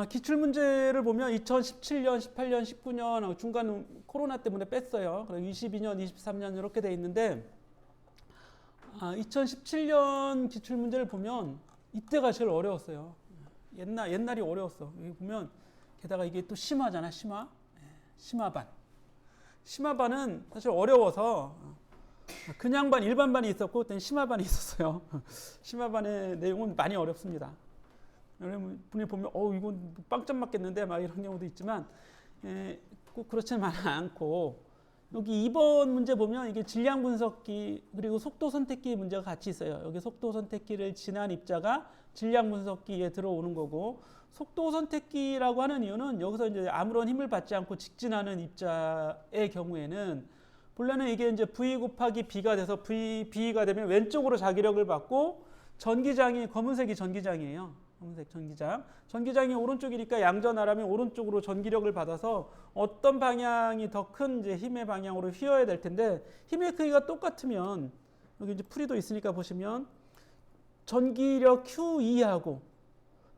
기출문제를 보면 2017년, 18년, 19년 중간 코로나 때문에 뺐어요. 그리고 22년, 23년 이렇게 돼 있는데 2017년 기출문제를 보면 이때가 제일 어려웠어요. 옛날이 어려웠어. 여기 보면 게다가 이게 또 심화잖아, 심화반. 심화반은 사실 어려워서 그냥 반, 일반 반이 있었고 그때는 심화반이 있었어요. 심화반의 내용은 많이 어렵습니다. 여러분 분이 보면 이건 빵점 맞겠는데 막 이런 경우도 있지만 꼭 그렇지는 않고 여기 2번 문제 보면 이게 질량 분석기 그리고 속도 선택기 문제가 같이 있어요. 여기 속도 선택기를 지난 입자가 질량 분석기에 들어오는 거고 속도 선택기라고 하는 이유는 여기서 이제 아무런 힘을 받지 않고 직진하는 입자의 경우에는 본래는 이게 이제 V 곱하기 B가 돼서 B가 되면 왼쪽으로 자기력을 받고 전기장이 검은색이 전기장이에요. 검은색 전기장. 전기장이 오른쪽이니까 양전하라면 오른쪽으로 전기력을 받아서 어떤 방향이 더 큰 이제 힘의 방향으로 휘어야 될 텐데 힘의 크기가 똑같으면 여기 이제 풀이도 있으니까 보시면 전기력 QE하고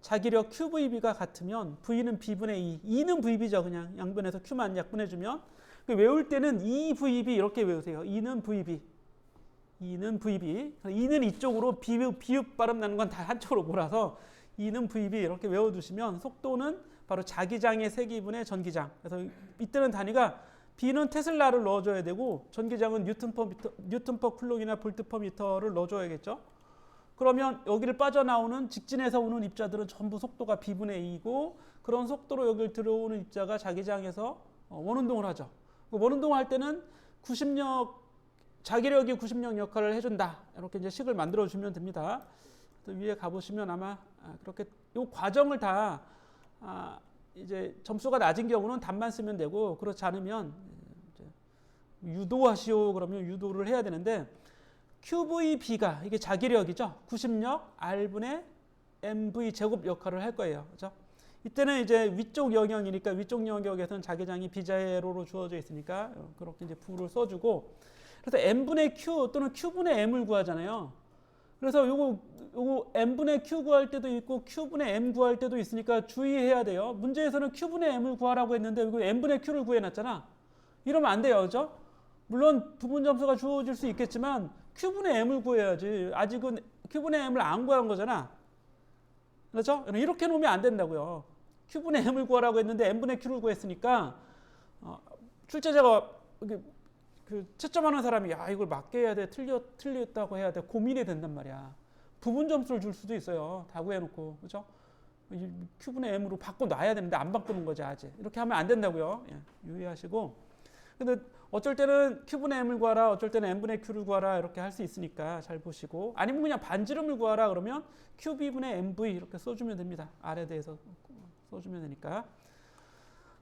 자기력 QVB가 같으면 V는 B분의 2, 2는 VB죠. 그냥 양변에서 Q만 약분해주면 외울 때는 2VB 이렇게 외우세요. 2는 VB. 2는 VB. 2는 이쪽으로 비읍 발음 나는 건 다 한쪽으로 몰아서 2는 VB 이렇게 외워두시면 속도는 바로 자기장의 세기분의 전기장. 그래서 이때는 단위가 B는 테슬라를 넣어줘야 되고 전기장은 뉴턴 퍼 쿨롱이나 볼트 퍼 미터를 넣어줘야겠죠. 그러면 여기를 빠져나오는 직진에서 오는 입자들은 전부 속도가 B분의 2이고 그런 속도로 여기를 들어오는 입자가 자기장에서 원운동을 하죠. 원운동을 할 때는 자기력이 90력 역할을 해준다. 이렇게 이제 식을 만들어주면 됩니다. 위에 가보시면 아마 그렇게 이 과정을 다 이제 점수가 낮은 경우는 답만 쓰면 되고 그렇지 않으면 이제 유도하시오 그러면 유도를 해야 되는데 QVB가 이게 자기력이죠. 90력 R분의 MV 제곱 역할을 할 거예요. 그렇죠? 이때는 이제 위쪽 영역이니까 위쪽 영역에서는 자기장이 B자로로 주어져 있으니까 그렇게 이제 V를 써주고 그래서 M분의 Q 또는 Q분의 M을 구하잖아요. 그래서 요거 M분의 Q 구할 때도 있고 Q분의 M 구할 때도 있으니까 주의해야 돼요. 문제에서는 Q분의 M을 구하라고 했는데 이거 M분의 Q를 구해놨잖아. 이러면 안 돼요. 그죠? 물론 부분 점수가 주어질 수 있겠지만 Q분의 M을 구해야지. 아직은 Q분의 M을 안 구한 거잖아. 그렇죠? 이렇게 놓으면 안 된다고요. Q분의 M을 구하라고 했는데 M분의 Q를 구했으니까 출제자가 채점하는 사람이 이걸 맞게 해야 돼, 틀렸다고 해야 돼 고민이 된단 말이야. 부분 점수를 줄 수도 있어요. 다 구해놓고 그렇죠? Q분의 M으로 바꿔놔야 되는데 안 바꾸는 거지 아직. 이렇게 하면 안 된다고요. 유의하시고. 근데 어쩔 때는 Q분의 M을 구하라, 어쩔 때는 M분의 Q를 구하라 이렇게 할 수 있으니까 잘 보시고 아니면 그냥 반지름을 구하라 그러면 QB분의 MV 이렇게 써주면 됩니다. R에 대해서 써주면 되니까.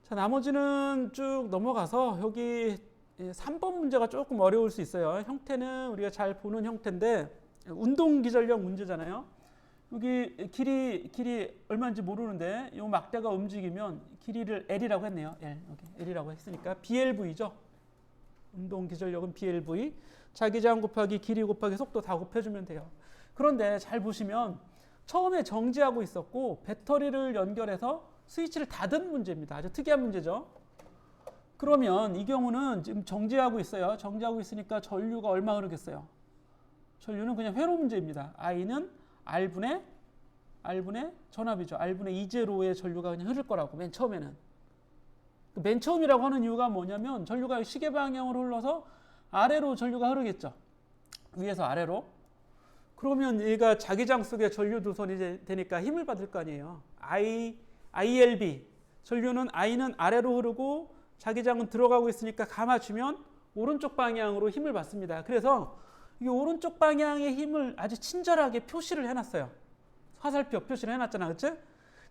자, 나머지는 쭉 넘어가서 여기 3번 문제가 조금 어려울 수 있어요. 형태는 우리가 잘 보는 형태인데 운동기전력 문제잖아요. 여기 길이 얼마인지 모르는데 이 막대가 움직이면 길이를 L이라고 했네요. L이라고 했으니까 BLV죠. 운동기전력은 BLV. 자기장 곱하기 길이 곱하기 속도 다 곱해주면 돼요. 그런데 잘 보시면 처음에 정지하고 있었고 배터리를 연결해서 스위치를 닫은 문제입니다. 아주 특이한 문제죠. 그러면 이 경우는 지금 정지하고 있어요. 정지하고 있으니까 전류가 얼마 흐르겠어요? 전류는 그냥 회로 문제입니다. I는 R분의 전압이죠. R분의 2제로의 전류가 그냥 흐를 거라고 맨 처음에는. 맨 처음이라고 하는 이유가 뭐냐면 전류가 시계 방향으로 흘러서 아래로 전류가 흐르겠죠. 위에서 아래로. 그러면 얘가 자기장 속에 전류 두선이 되니까 힘을 받을 거 아니에요. ILB. 전류는 I는 아래로 흐르고 자기장은 들어가고 있으니까 감아주면 오른쪽 방향으로 힘을 받습니다. 그래서 이 오른쪽 방향의 힘을 아주 친절하게 표시를 해놨어요. 화살표 표시를 해놨잖아, 그치?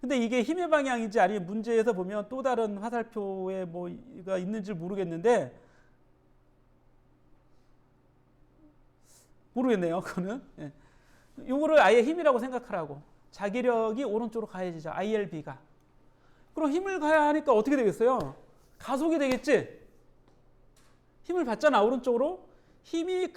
근데 이게 힘의 방향인지 아니면 문제에서 보면 또 다른 화살표에 뭐가 있는지 모르겠는데 모르겠네요, 그거는. 이거를 아예 힘이라고 생각하라고. 자기력이 오른쪽으로 가해지죠, ILB가. 그럼 힘을 가야 하니까 어떻게 되겠어요? 가속이 되겠지? 힘을 받잖아, 오른쪽으로. 힘이,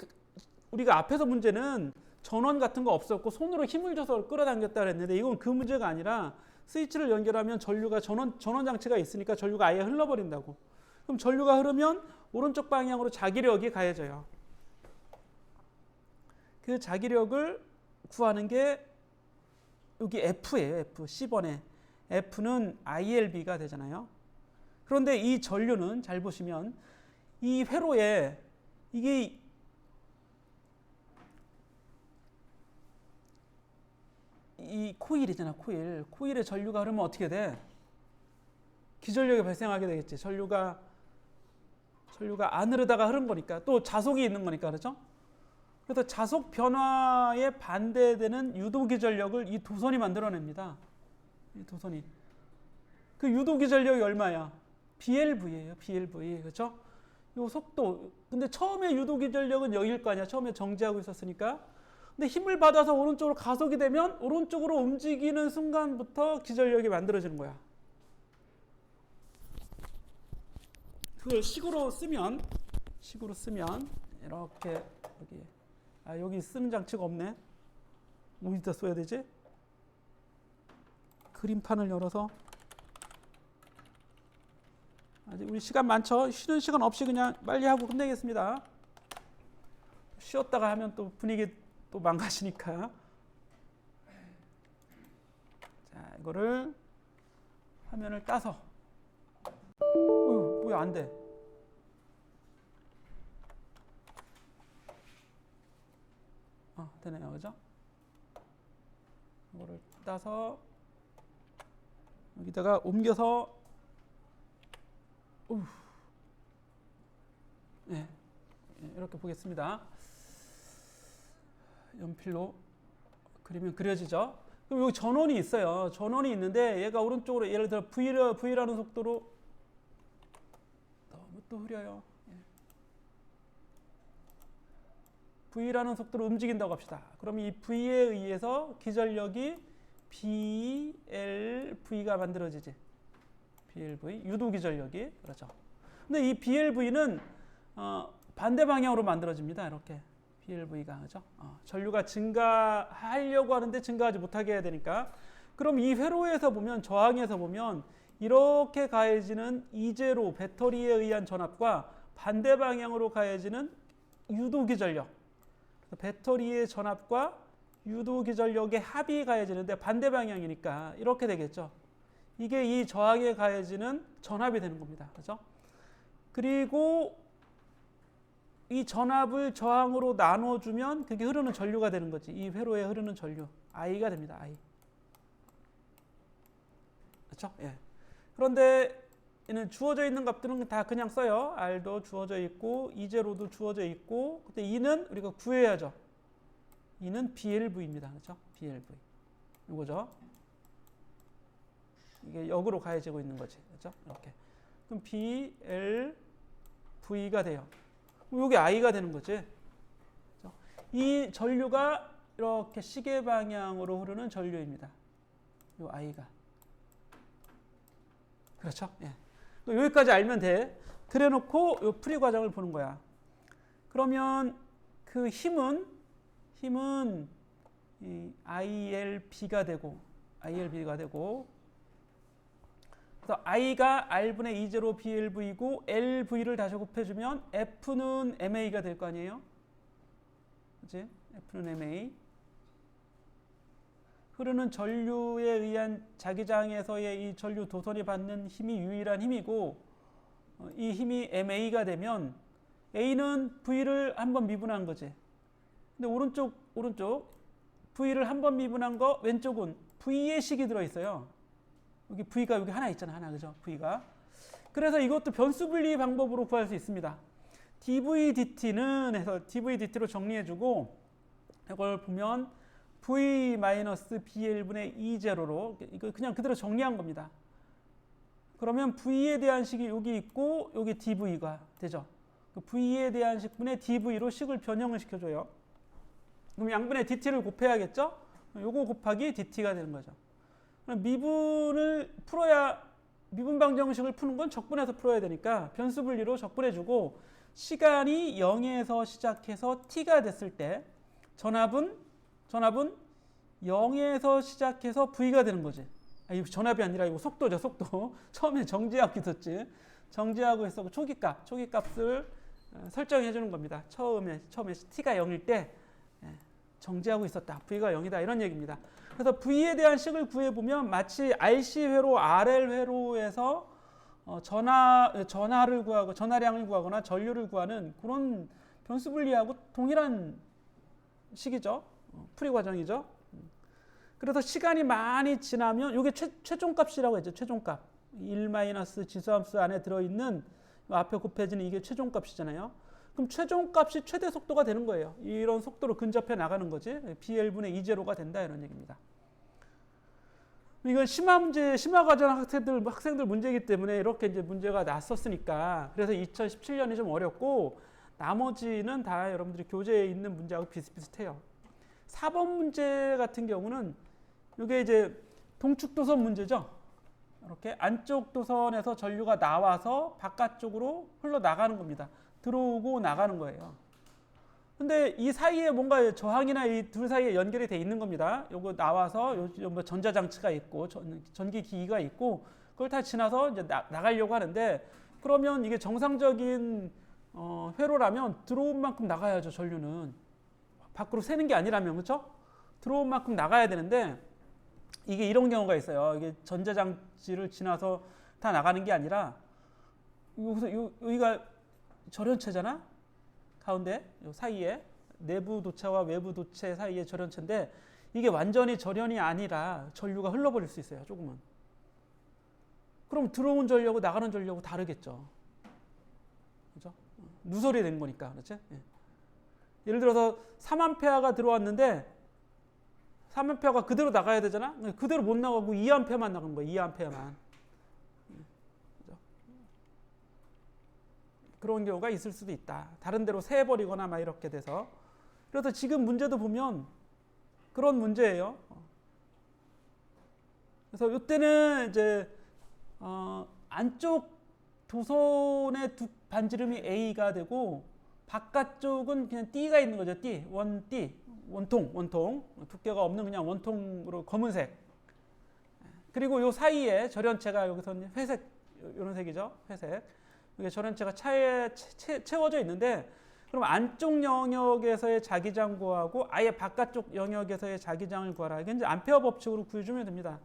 우리가 앞에서 문제는 전원 같은 거 없었고 손으로 힘을 줘서 끌어당겼다 그랬는데 이건 그 문제가 아니라 스위치를 연결하면 전류가 전원 장치가 있으니까 전류가 아예 흘러버린다고. 그럼 전류가 흐르면 오른쪽 방향으로 자기력이 가해져요. 그 자기력을 구하는 게 여기 F예요. F. 10번에 F는 ILB가 되잖아요. 그런데 이 전류는 잘 보시면 이 회로에 이게 이 코일이잖아. 코일에 전류가 흐르면 어떻게 돼? 기전력이 발생하게 되겠지. 전류가 안 흐르다가 흐른 거니까. 또 자속이 있는 거니까. 그렇죠? 그래서 자속 변화에 반대되는 유도기전력을 이 도선이 만들어냅니다. 이 도선이. 그 유도기전력이 얼마야? BLV예요. BLV. 그렇죠? 요 속도. 근데 처음에 유도기전력은 여기일 거 아니야. 처음에 정지하고 있었으니까. 근데 힘을 받아서 오른쪽으로 가속이 되면 오른쪽으로 움직이는 순간부터 기전력이 만들어지는 거야. 그걸 식으로 쓰면 이렇게 여기 쓰는 장치가 없네. 어디다 써야 되지? 그림판을 열어서. 아직 우리 시간 많죠? 쉬는 시간 없이 그냥 빨리 하고 끝내겠습니다. 쉬었다가 하면 또 분위기 또 망가지니까. 자, 이거를 화면을 따서. 왜 안 돼? 되네요. 그죠? 이거를 따서 여기다가 옮겨서 네, 이렇게 보겠습니다. 연필로 그리면 그려지죠. 그럼 여기 전원이 있어요. 전원이 있는데 얘가 오른쪽으로 예를 들어 V라는 속도로 너무 또 흐려요. V라는 속도로 움직인다고 합시다. 그럼 이 V에 의해서 기전력이 BLV가 만들어지지. BLV, 유도기전력이. 그렇죠. 근데 이 BLV는 반대 방향으로 만들어집니다. 이렇게. BLV가. 그죠? 전류가 증가하려고 하는데 증가하지 못하게 해야 되니까. 그럼 이 회로에서 보면, 저항에서 보면 이렇게 가해지는 이제로 배터리에 의한 전압과 반대 방향으로 가해지는 유도기전력. 배터리의 전압과 유도기전력의 합이 가해지는데 반대 방향이니까 이렇게 되겠죠. 이게 이 저항에 가해지는 전압이 되는 겁니다. 그죠? 그리고 이 전압을 저항으로 나눠주면 그게 흐르는 전류가 되는 거지. 이 회로에 흐르는 전류. I가 됩니다. I. 그렇죠? 예. 그런데 얘는 주어져 있는 값들은 다 그냥 써요. R도 주어져 있고 E제로도 주어져 있고, 근데 E는 우리가 구해야죠. E는 BLV입니다. 그렇죠? BLV. 이거죠. 이게 역으로 가해지고 있는 거지. 그렇죠? 이렇게. 그럼 BLV가 돼요. 그럼 이게 I가 되는 거지. 그렇죠? 이 전류가 이렇게 시계 방향으로 흐르는 전류입니다. 이 I가. 그렇죠? 예. 여기까지 알면 돼. 그래놓고 이 풀이 과정을 보는 거야. 그러면 그 힘은 이 ILB가 되고, 그래서 I가 R분의 E0 BLV이고 LV를 다시 곱해주면 F는 MA가 될 거 아니에요? 그치? F는 MA. 흐르는 전류에 의한 자기장에서의 이 전류 도선이 받는 힘이 유일한 힘이고, 이 힘이 MA가 되면 A는 V를 한번 미분한 거지. 근데 오른쪽 V를 한번 미분한 거, 왼쪽은 V의 식이 들어있어요. 여기 V가 여기 하나 있잖아. 하나. 그죠? V가. 그래서 이것도 변수 분리 방법으로 구할 수 있습니다. dV dt는 해서 dV dt로 정리해주고, 이걸 보면 V-BL분의 E0로 이거 그냥 그대로 정리한 겁니다. 그러면 V에 대한 식이 여기 있고 여기 dV가 되죠. 그 V에 대한 식분의 dV로 식을 변형을 시켜줘요. 그럼 양분의 dt를 곱해야겠죠? 요거 곱하기 dt가 되는 거죠. 그럼 미분을 풀어야, 미분 방정식을 푸는 건 적분해서 풀어야 되니까 변수 분리로 적분해주고, 시간이 0에서 시작해서 t가 됐을 때 전압은 0에서 시작해서 V가 되는 거지. 이 전압이 아니라 이거 속도죠, 속도. 처음에 정지하고 있었지. 정지하고 있었고 초기값을 설정해 주는 겁니다. 처음에 t가 0일 때 정지하고 있었다. v가 0이다. 이런 얘기입니다. 그래서 v에 대한 식을 구해보면 마치 RC 회로, RL 회로에서 전하를 구하고 전하량을 구하거나 전류를 구하는 그런 변수 분리하고 동일한 식이죠. 풀이 과정이죠. 그래서 시간이 많이 지나면 이게 최종값이라고 했죠. 최종값. 1- 지수함수 안에 들어있는 앞에 곱해지는 이게 최종값이잖아요. 그럼 최종값이 최대 속도가 되는 거예요. 이런 속도로 근접해 나가는 거지. BL분의 E0가 된다 이런 얘기입니다. 이건 심화 과정 학생들 문제이기 때문에 이렇게 이제 문제가 났었으니까 그래서 2017년이 좀 어렵고 나머지는 다 여러분들이 교재에 있는 문제하고 비슷비슷해요. 4번 문제 같은 경우는 이게 이제 동축 도선 문제죠. 이렇게 안쪽 도선에서 전류가 나와서 바깥쪽으로 흘러나가는 겁니다. 들어오고 나가는 거예요. 근데 이 사이에 뭔가 저항이나 이 둘 사이에 연결이 돼 있는 겁니다. 요거 나와서 뭐 전자장치가 있고 전기기기가 있고 그걸 다 지나서 이제 나가려고 하는데 그러면 이게 정상적인 회로라면 들어온 만큼 나가야죠. 전류는 밖으로 새는 게 아니라면 그렇죠? 들어온 만큼 나가야 되는데 이게 이런 경우가 있어요. 이게 전자장치를 지나서 다 나가는 게 아니라 여기가 절연체잖아. 가운데 요 사이에 내부 도체와 외부 도체 사이에 절연체인데 이게 완전히 절연이 아니라 전류가 흘러버릴 수 있어요. 조금은. 그럼 들어온 전류하고 나가는 전류하고 다르겠죠. 그죠? 누설이 된 거니까. 그렇지? 예. 예를 들어서 3A가 들어왔는데 3A가 그대로 나가야 되잖아. 그대로 못 나가고 2A만 나가는 거야. 2A만. 그런 경우가 있을 수도 있다. 다른 데로 새버리거나 막 이렇게 돼서. 그래서 지금 문제도 보면 그런 문제예요. 그래서 이때는 이제 안쪽 도선의 두 반지름이 A가 되고 바깥쪽은 그냥 D가 있는 거죠. D, 원통. 두께가 없는 그냥 원통으로 검은색. 그리고 요 사이에 절연체가 여기서 회색, 이런 색이죠. 회색. 이게 절연체가 채워져 있는데 그럼 안쪽 영역에서의 자기장 구하고 아예 바깥쪽 영역에서의 자기장을 구하라. 이게 이제 암페어 법칙으로 구해주면 됩니다.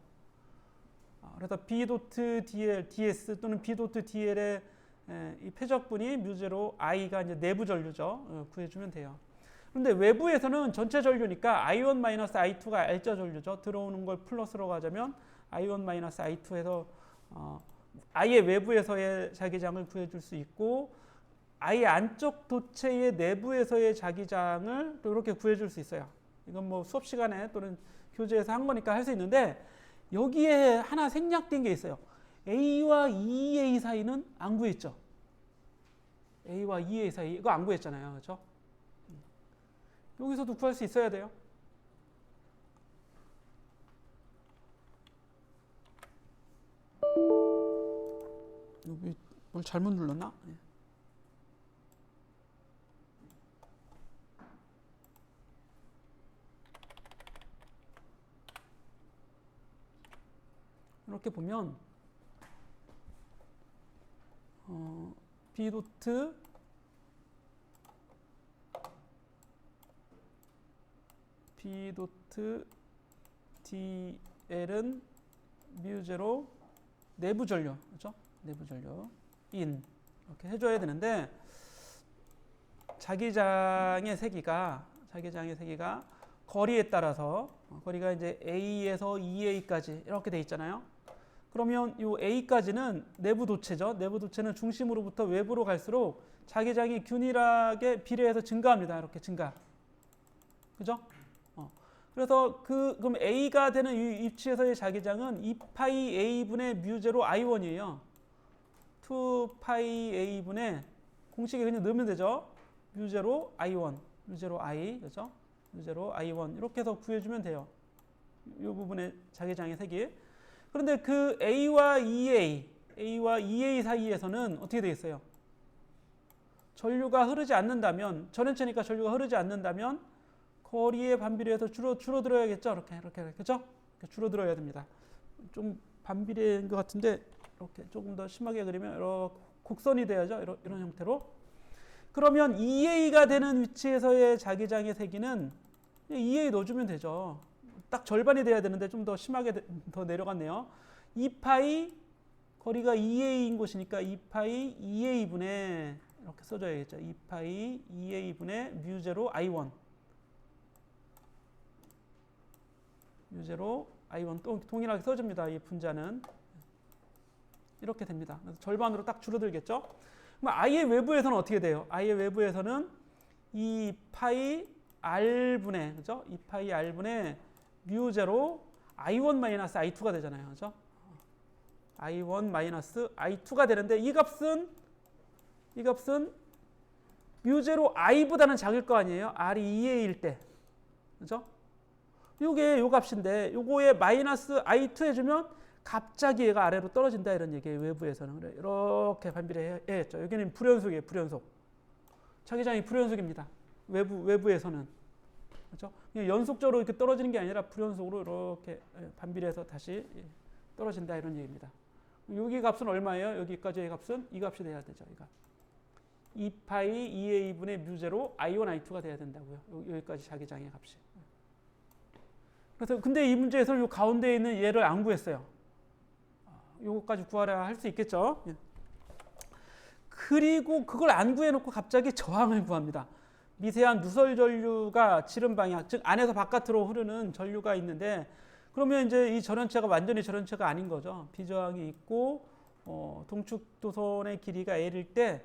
그래서 B 도트 DL, DS 또는 B 도트 DL의 이 패적분이 뮤제로 I가 이제 내부 전류죠. 구해주면 돼요. 그런데 외부에서는 전체 전류니까 I1-I2가 L자 전류죠. 들어오는 걸 플러스로 가자면 I1-I2에서 아예 외부에서의 자기장을 구해줄 수 있고 아예 안쪽 도체의 내부에서의 자기장을 또 이렇게 구해줄 수 있어요. 이건 뭐 수업 시간에 또는 교재에서 한 거니까 할 수 있는데 여기에 하나 생략된 게 있어요. A와 2A 사이는 안 구했죠. A와 2A 사이 이거 안 구했잖아요. 그렇죠? 여기서도 구할 수 있어야 돼요. 여기 뭘 잘못 눌렀나? 이렇게 보면 B 도트 DL은 뮤제로 내부 전류, 그렇죠? 내부 전류 인 이렇게 해줘야 되는데 자기장의 세기가 거리에 따라서 거리가 이제 A에서 2A까지 이렇게 돼 있잖아요. 그러면 이 A까지는 내부 도체죠. 내부 도체는 중심으로부터 외부로 갈수록 자기장이 균일하게 비례해서 증가합니다. 이렇게 증가. 그죠? 그래서 그럼 A가 되는 이 위치에서의 자기장은 2파이 A분의 뮤제로 I1이에요. 2파이 A분의 공식에 그냥 넣으면 되죠. 뮤제로 I1, 뮤제로 I, 그죠? 뮤제로 I1 이렇게 해서 구해주면 돼요. 이 부분의 자기장의 색이. 그런데 그 A와 2A 사이에서는 어떻게 되겠어요? 전류가 흐르지 않는다면, 전연체니까 전류가 흐르지 않는다면 거리의 반비례해서 줄어들어야겠죠. 이렇게 그렇죠? 줄어들어야 됩니다. 좀 반비례인 것 같은데 이렇게 조금 더 심하게 그리면 이렇게 곡선이 돼야죠. 이런 형태로. 그러면 2a가 되는 위치에서의 자기장의 세기는 2a 넣어주면 되죠. 딱 절반이 돼야 되는데 좀 더 심하게 더 내려갔네요. 2파이 거리가 2a인 곳이니까 2파이 2a분의 이렇게 써줘야겠죠. 2파이 2a분의 뮤제로 i1 뮤제로 i1 또 동일하게 써줍니다. 이 분자는 이렇게 됩니다. 그래서 절반으로 딱 줄어들겠죠. 그럼 i의 외부에서는 어떻게 돼요? i의 외부에서는 2파이 r분의 그죠? 2파이 r분의 뮤제로 i1 마이너스 i2가 되잖아요. 그죠? i1 마이너스 i2가 되는데 이 값은 뮤제로 i보다는 작을 거 아니에요? r이 2a일 때. 그죠? 요게 요 값인데 요거에 마이너스 i2 해주면 갑자기 얘가 아래로 떨어진다 이런 얘기예요. 외부에서는. 그래, 이렇게 반비례했죠. 여기는 불연속이에요. 불연속. 자기장이 불연속입니다. 외부에서는. 그렇죠? 연속적으로 이렇게 떨어지는 게 아니라 불연속으로 이렇게 반비례해서 다시 떨어진다 이런 얘기입니다. 여기 값은 얼마예요? 여기까지의 값은 이 값이 돼야 되죠. 이거. 2파이 2a분의 뮤제로 i1, i2가 돼야 된다고요. 여기까지 자기장의 값이. 그래서 근데 이 문제에서 요 가운데에 있는 얘를 안 구했어요. 요거까지 구하라 할 수 있겠죠. 그리고 그걸 안 구해놓고 갑자기 저항을 구합니다. 미세한 누설 전류가 지름 방향, 즉 안에서 바깥으로 흐르는 전류가 있는데 그러면 이제 이 전원체가 완전히 전원체가 아닌 거죠. 비저항이 있고 동축 도선의 길이가 L일 때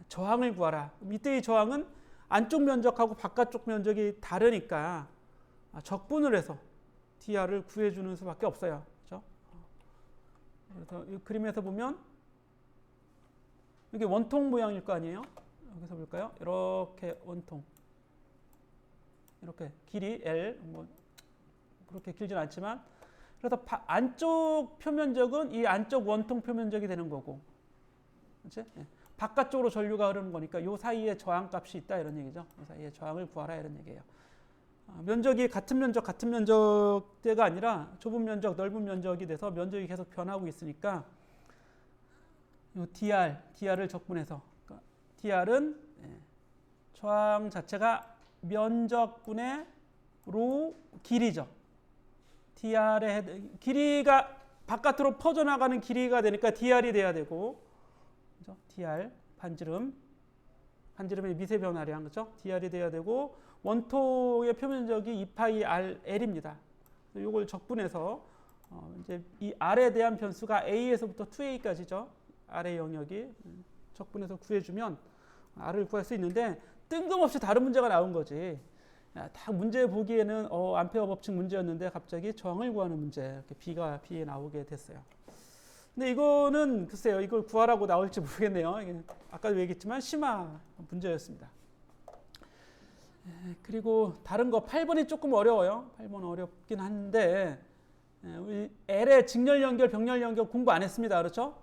저항을 구하라. 이때의 저항은 안쪽 면적하고 바깥쪽 면적이 다르니까 적분을 해서 DR을 구해주는 수밖에 없어요. 그렇죠? 그래서 이 그림에서 보면 이게 원통 모양일 거 아니에요? 여기서 볼까요? 이렇게 원통. 이렇게 길이 L 뭐 그렇게 길진 않지만 그래서 안쪽 표면적은 이 안쪽 원통 표면적이 되는 거고, 그렇지? 예. 바깥쪽으로 전류가 흐르는 거니까 요 사이에 저항값이 있다 이런 얘기죠. 이 사이에 저항을 구하라 이런 얘기예요. 면적이 같은 면적대가 아니라 좁은 면적, 넓은 면적이 돼서 면적이 계속 변하고 있으니까 요 DR을 적분해서 그러니까 DR은 저항 자체가 면적분의 로 길이죠. DR의 길이가 바깥으로 퍼져나가는 길이가 되니까 DR이 돼야 되고, 그죠? DR 반지름의 미세 변화량, 그죠? DR이 돼야 되고 원통의 표면적이 2파이 L입니다. 이걸 적분해서 이제 이 R에 대한 변수가 A에서부터 2A까지죠. R의 영역이 적분해서 구해주면 R을 구할 수 있는데 뜬금없이 다른 문제가 나온 거지. 딱 문제 보기에는 암페어 법칙 문제였는데 갑자기 저항을 구하는 문제 이렇게 B에 나오게 됐어요. 근데 이거는 글쎄요, 이걸 구하라고 나올지 모르겠네요. 아까도 얘기했지만 심화 문제였습니다. 그리고 다른 거 8번이 조금 어려워요. 8번 어렵긴 한데 우리 L의 직렬 연결, 병렬 연결 공부 안 했습니다. 그렇죠?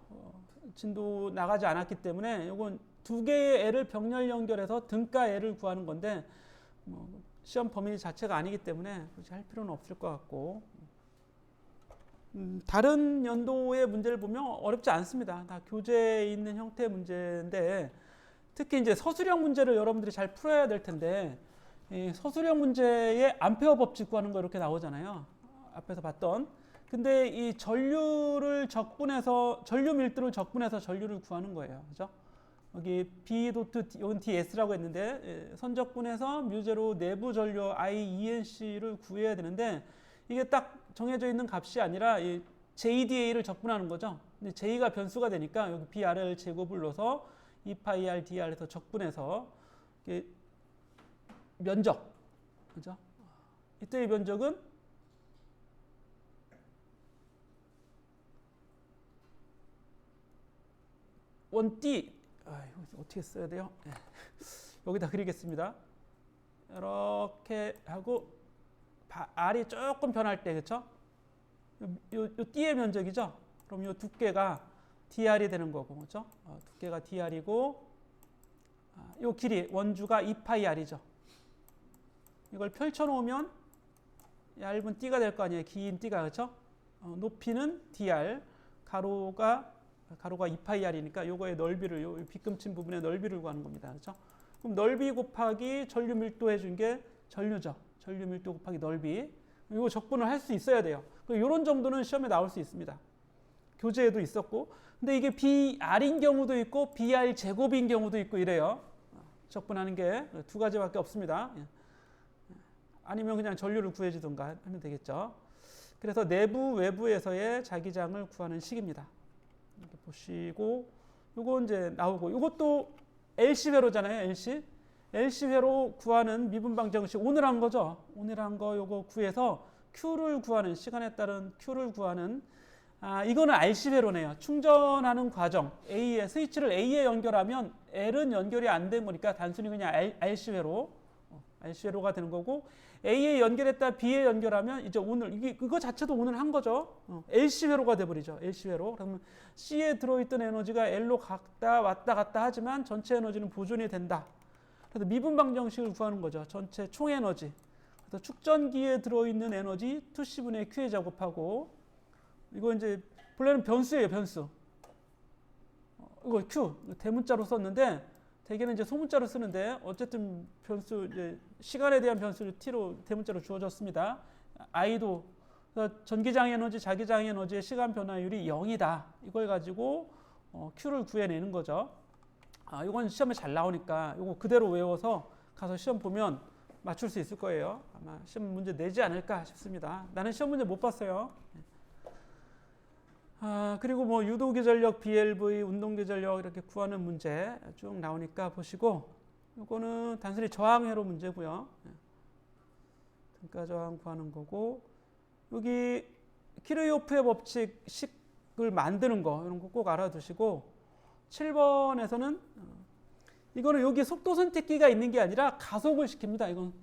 진도 나가지 않았기 때문에 이건 두 개의 L을 병렬 연결해서 등가 L을 구하는 건데 뭐 시험 범위 자체가 아니기 때문에 굳이 할 필요는 없을 것 같고, 다른 연도의 문제를 보면 어렵지 않습니다. 다 교재에 있는 형태의 문제인데 특히 이제 서술형 문제를 여러분들이 잘 풀어야 될 텐데 이 서술형 문제에 암페어 법칙 구하는 거 이렇게 나오잖아요. 앞에서 봤던. 근데 이 전류 밀도를 적분해서 전류를 구하는 거예요. 그죠? 여기 B 도트, 여긴 DS라고 했는데 선적분해서 뮤제로 내부 전류 IENC를 구해야 되는데 이게 딱 정해져 있는 값이 아니라 이 JDA를 적분하는 거죠. 근데 J가 변수가 되니까 여기 BR을 제곱을 넣어서 2파이 R DR에서 적분해서 면적, 그죠? 이때의 면적은 원띠, 이거 어떻게 써야 돼요? 여기다 그리겠습니다. 이렇게 하고 R이 조금 변할 때, 그렇죠? 요 띠의 면적이죠. 그럼 요 두께가 DR이 되는 거고, 그렇죠? 두께가 DR이고, 요 길이 원주가 2파이 R이죠. 이걸 펼쳐놓으면 얇은 띠가 될 거 아니에요. 긴 띠가, 그렇죠? 높이는 dr, 가로가 2파이r이니까 요거의 넓이를 요 빗금친 부분의 넓이를 구하는 겁니다. 그렇죠? 그럼 넓이 곱하기 전류 밀도 해준 게 전류죠. 전류 밀도 곱하기 넓이. 이거 적분을 할 수 있어야 돼요. 이런 정도는 시험에 나올 수 있습니다. 교재에도 있었고, 근데 이게 BR인 경우도 있고 BR 제곱인 경우도 있고 이래요. 적분하는 게 두 가지밖에 없습니다. 아니면 그냥 전류를 구해주든가 하면 되겠죠. 그래서 내부 외부에서의 자기장을 구하는 식입니다. 이렇게 보시고, 요거 이제 나오고, 요것도 LC 회로잖아요. LC 회로 구하는 미분 방정식 오늘 한 거죠. 오늘 한 거 요거 구해서 Q를 구하는, 시간에 따른 Q를 구하는, 이거는 RC 회로네요. 충전하는 과정, 스위치를 A에 연결하면 L은 연결이 안 된 거니까 단순히 그냥 RC 회로, RC 회로가 되는 거고, A에 연결했다 B에 연결하면 이제 오늘 이거 자체도 오늘 한 거죠. LC 회로가 돼버리죠. LC 회로. 그러면 C에 들어있던 에너지가 L로 왔다 갔다 하지만 전체 에너지는 보존이 된다. 그래서 미분 방정식을 구하는 거죠. 전체 총 에너지. 그래서 축전기에 들어있는 에너지 2C분의 Q에 작업하고, 이거 이제 본래는 변수예요. 변수. 이거 Q 대문자로 썼는데 대개는 이제 소문자로 쓰는데 어쨌든 변수, 이제 시간에 대한 변수를 t로 대문자로 주어졌습니다. i도 전기장 에너지, 자기장 에너지의 시간 변화율이 0이다. 이걸 가지고 q를 구해내는 거죠. 이건 시험에 잘 나오니까 이거 그대로 외워서 가서 시험 보면 맞출 수 있을 거예요. 아마 시험 문제 내지 않을까 싶습니다. 나는 시험 문제 못 봤어요. 그리고 뭐 유도기 전력, BLV, 운동기 전력 이렇게 구하는 문제 쭉 나오니까 보시고, 이거는 단순히 저항회로 문제고요. 등가 저항 구하는 거고, 여기 키르요프의 법칙식을 만드는 거 이런 거 꼭 알아두시고, 7번에서는 이거는 여기 속도 선택기가 있는 게 아니라 가속을 시킵니다. 이건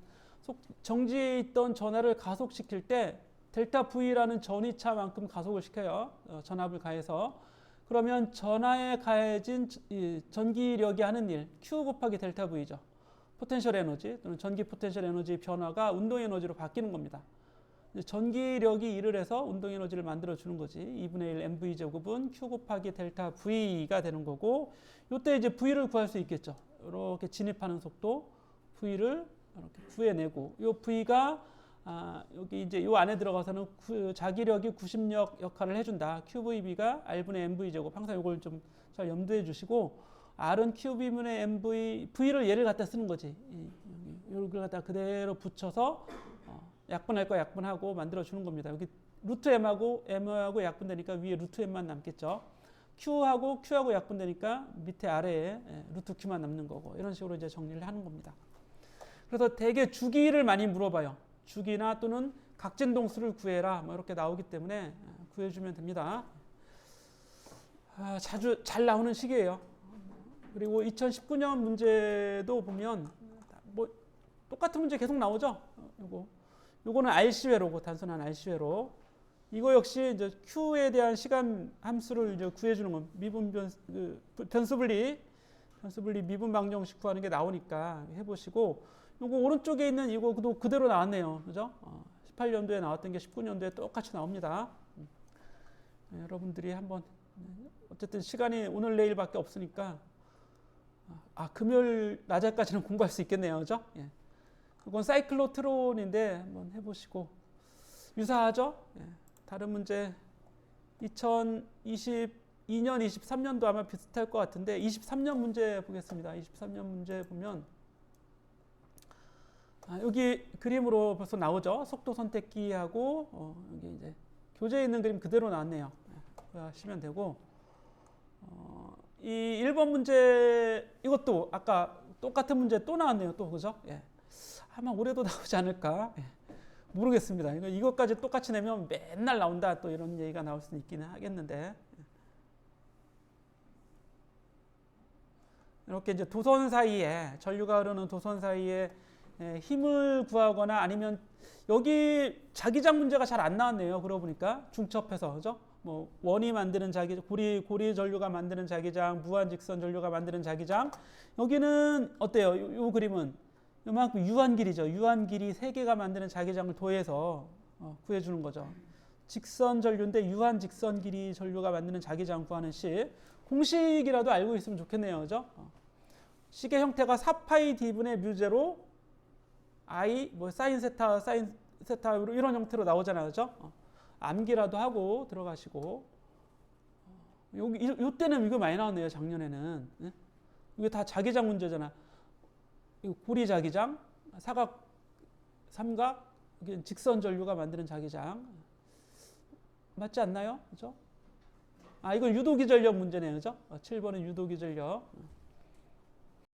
정지해 있던 전하를 가속시킬 때 델타 V라는 전위차만큼 가속을 시켜요. 전압을 가해서. 그러면 전하에 가해진 전기력이 하는 일, Q 곱하기 델타 V죠. 포텐셜 에너지 또는 전기 포텐셜 에너지 변화가 운동 에너지로 바뀌는 겁니다. 전기력이 일을 해서 운동 에너지를 만들어 주는 거지. 2분의 1 mv 제곱은 Q 곱하기 델타 V가 되는 거고, 이때 이제 V를 구할 수 있겠죠. 이렇게 진입하는 속도 V를 이렇게 구해내고, 이 V가 여기 이제 요 안에 들어가서는 자기력이 구심력 역할을 해준다. QVB가 R분의 MV 제곱. 항상 이걸 좀 잘 염두해 주시고, R은 QV분의 MV, V를 얘를 갖다 쓰는 거지. 이걸 갖다 그대로 붙여서 약분할 거 약분하고 만들어 주는 겁니다. 여기 루트 M하고 약분되니까 위에 루트 M만 남겠죠. Q하고 약분되니까 밑에 아래에 루트 Q만 남는 거고, 이런 식으로 이제 정리를 하는 겁니다. 그래서 되게 주기를 많이 물어봐요. 주기나 또는 각진동수를 구해라, 뭐 이렇게 나오기 때문에 구해주면 됩니다. 자주 잘 나오는 식이에요. 그리고 2019년 문제도 보면 뭐 똑같은 문제 계속 나오죠. 요거는 RC회로고, 단순한 RC회로. 이거 역시 이제 Q에 대한 시간 함수를 이제 구해주는 건 미분 변수 분리 미분 방정식 구하는 게 나오니까 해보시고, 요거 오른쪽에 있는 이거도 그대로 나왔네요. 그죠? 18년도에 나왔던 게 19년도에 똑같이 나옵니다. 여러분들이 한번, 어쨌든 시간이 오늘 내일밖에 없으니까 금요일 낮에까지는 공부할 수 있겠네요. 그죠? 예. 이건 사이클로트론인데 한번 해보시고, 유사하죠? 예. 다른 문제 2022년, 23년도 아마 비슷할 것 같은데 23년 문제 보겠습니다. 23년 문제 보면 여기 그림으로 벌써 나오죠. 속도 선택기하고 여기 이제 교재에 있는 그림 그대로 나왔네요. 하시면 되고, 이 1번 문제 이것도 아까 똑같은 문제 또 나왔네요. 또 그죠? 예. 아마 올해도 나오지 않을까? 예. 모르겠습니다. 이것까지 똑같이 내면 맨날 나온다 또 이런 얘기가 나올 수는 있기는 하겠는데, 이렇게 이제 도선 사이에, 전류가 흐르는 도선 사이에 힘을 구하거나, 아니면 여기 자기장 문제가 잘 안 나왔네요. 그러고 보니까 중첩해서, 그죠? 뭐 원이 만드는 자기장, 고리 전류가 만드는 자기장, 무한직선 전류가 만드는 자기장. 여기는 어때요? 요 그림은 요만큼 유한길이죠. 유한길이 3개가 만드는 자기장을 더해서 구해주는 거죠. 직선 전류인데 유한 직선 길이 전류가 만드는 자기장 구하는 식. 공식이라도 알고 있으면 좋겠네요. 그죠? 식의 형태가 4파이 d분의 뮤제로 i 뭐 사인 세타 이런 형태로 나오잖아요. 그죠? 암기라도 하고 들어가시고. 여기 요때는 이거 많이 나왔네요. 작년에는. 네? 이게 다 자기장 문제잖아. 이거 고리 자기장, 사각, 삼각, 이게 직선 전류가 만드는 자기장. 맞지 않나요? 그죠? 이건 유도기 전력 문제네요. 그죠? 7번은 유도기 전력.